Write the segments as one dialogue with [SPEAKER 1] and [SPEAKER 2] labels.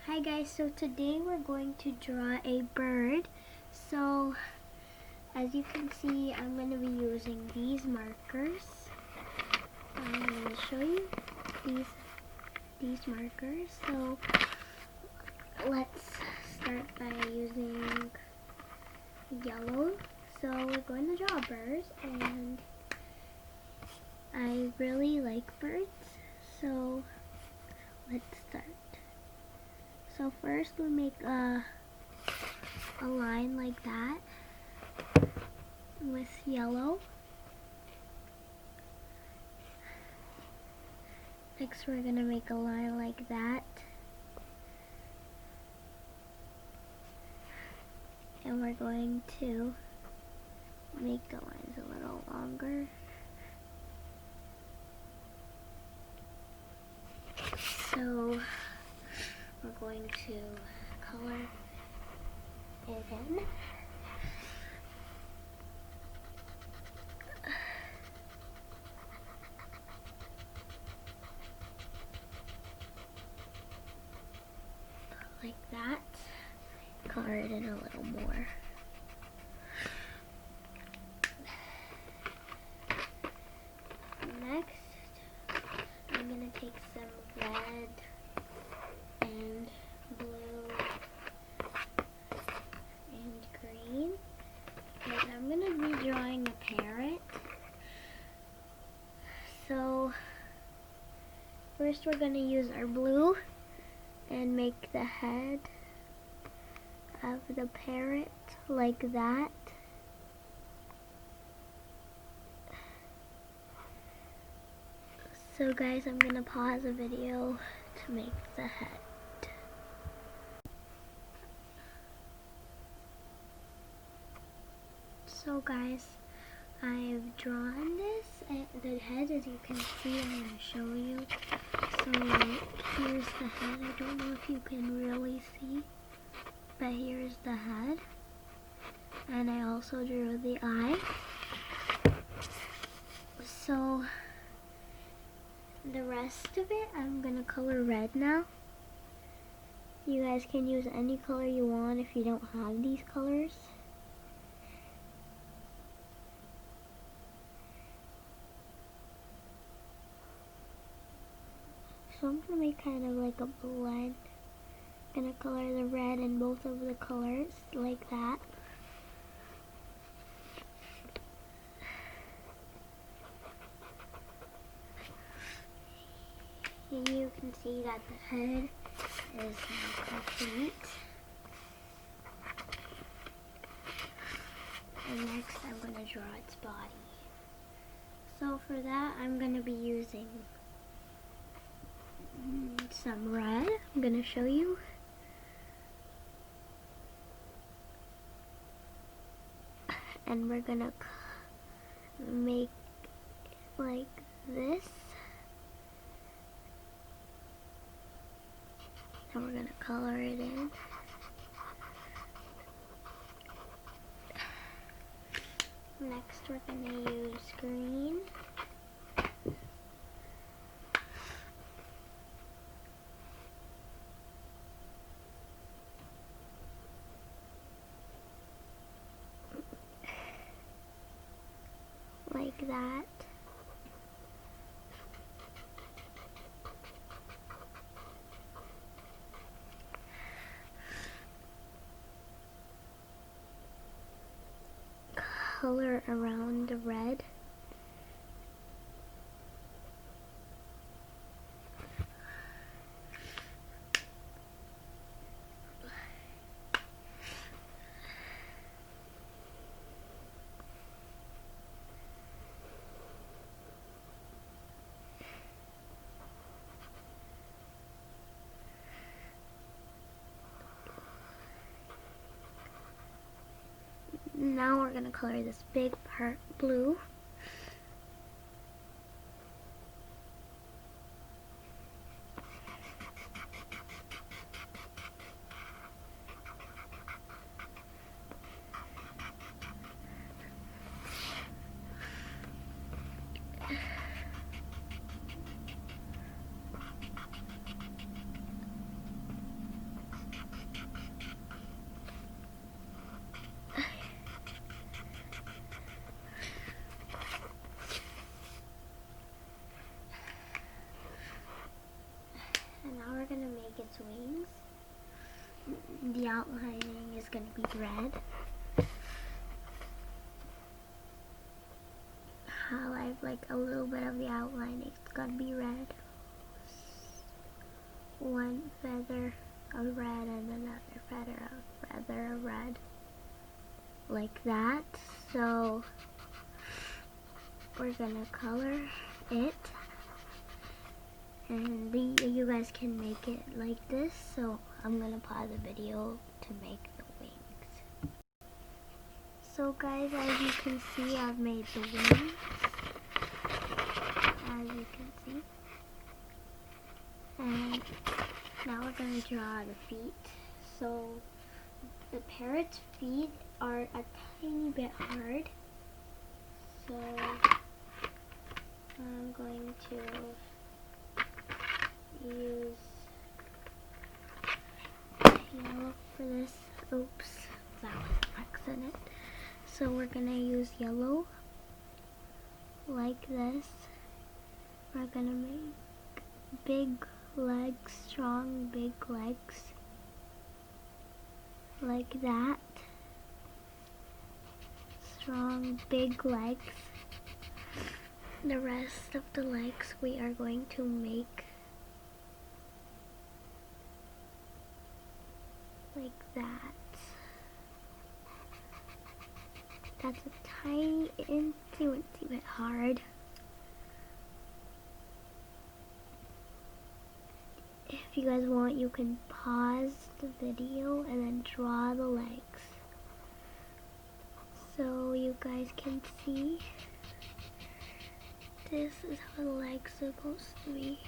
[SPEAKER 1] Hi guys, so today we're going to draw a bird. So as you can see, I'm going to be using these markers. I'm going to show you these markers. So let's start by using yellow. So we're going to draw birds, and I really like birds, so let's start. So first we make a line like that with yellow. Next we're going to make a line like that. And we're going to make the lines a little longer. So we're going to color it in. Like that. Color it in a little more. Next, I'm going to take some red and blue and green, and I'm going to be drawing a parrot. So first we're going to use our blue and make the head of the parrot like that. So guys, I'm going to pause the video to make the head. So guys, I've drawn this, and the head, as you can see, I'm going to show you. So here's the head. I don't know if you can really see, but here's the head. And I also drew the eye. So the rest of it, I'm going to color red now. You guys can use any color you want if you don't have these colors. So I'm going to make kind of like a blend. I'm going to color the red in both of the colors like that. And you can see that the head is now complete. And next I'm going to draw its body. So for that, I'm going to be using some red. I'm going to show you. And we're going to make like this. And we're going to color it in. Next we're going to use green. Like that. Color around the red. Now we're going to color this big part blue. make its wings. The outlining is going to be red. Highlight like a little bit of the outlining. It's going to be red. One feather of red and another feather of red. Like that. So we're going to color it. And you guys can make it like this, so I'm gonna pause the video to make the wings. So guys, as you can see, I've made the wings, as you can see. And now we're gonna draw the feet. So the parrot's feet are a tiny bit hard. So I'm going to use yellow for this. Oops, that was an accident. So we're gonna use yellow like this. We're gonna make big legs, strong big legs like that. Strong big legs. The rest of the legs we are going to make like that. That's a tiny, incy bit hard. If you guys want, you can pause the video and then draw the legs, so you guys can see. This is how the legs are supposed to be.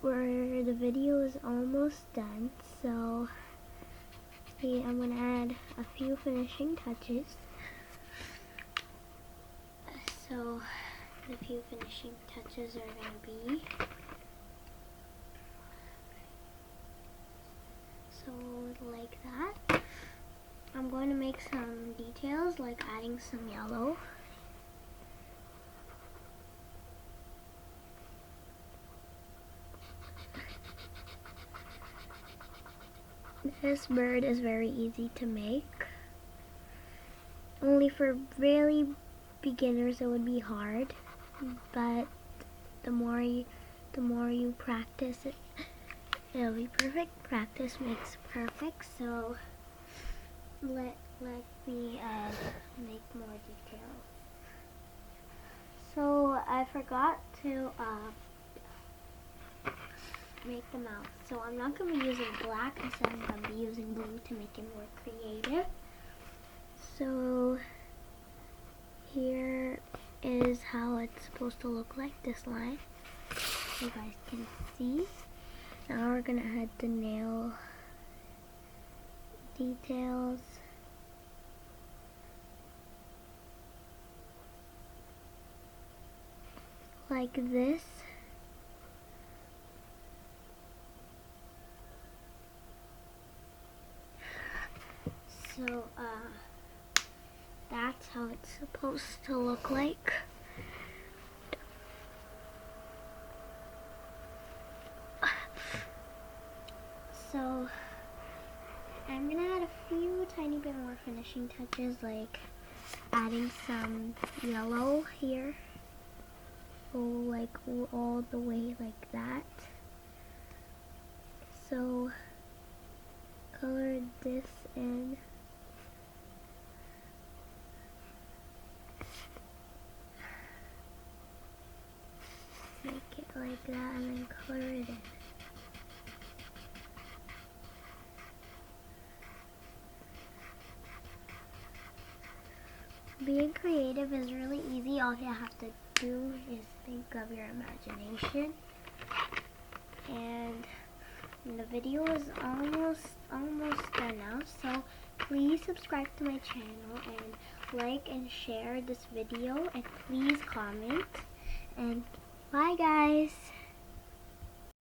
[SPEAKER 1] Where the video is almost done, so see, I'm gonna add a few finishing touches. So the few finishing touches are gonna be so like that. I'm going to make some details, like adding some yellow. This bird is very easy to make. Only for really beginners it would be hard, but the more you practice it, it'll be perfect. Practice makes perfect. So let me make more details. So I forgot to make the mouth. So I'm not going to be using black, instead I'm going to be using blue to make it more creative. So here is how it's supposed to look like, this line. You guys can see. Now we're going to add the nail details. Like this. So, that's how it's supposed to look like. So, I'm gonna add a few tiny bit more finishing touches, like adding some yellow here. So, like all the way like that. So, color this in. Make it like that and then color it in. Being creative is really easy. All you have to do is think of your imagination. And the video is almost done now. So please subscribe to my channel and like and share this video, and please comment. And bye guys.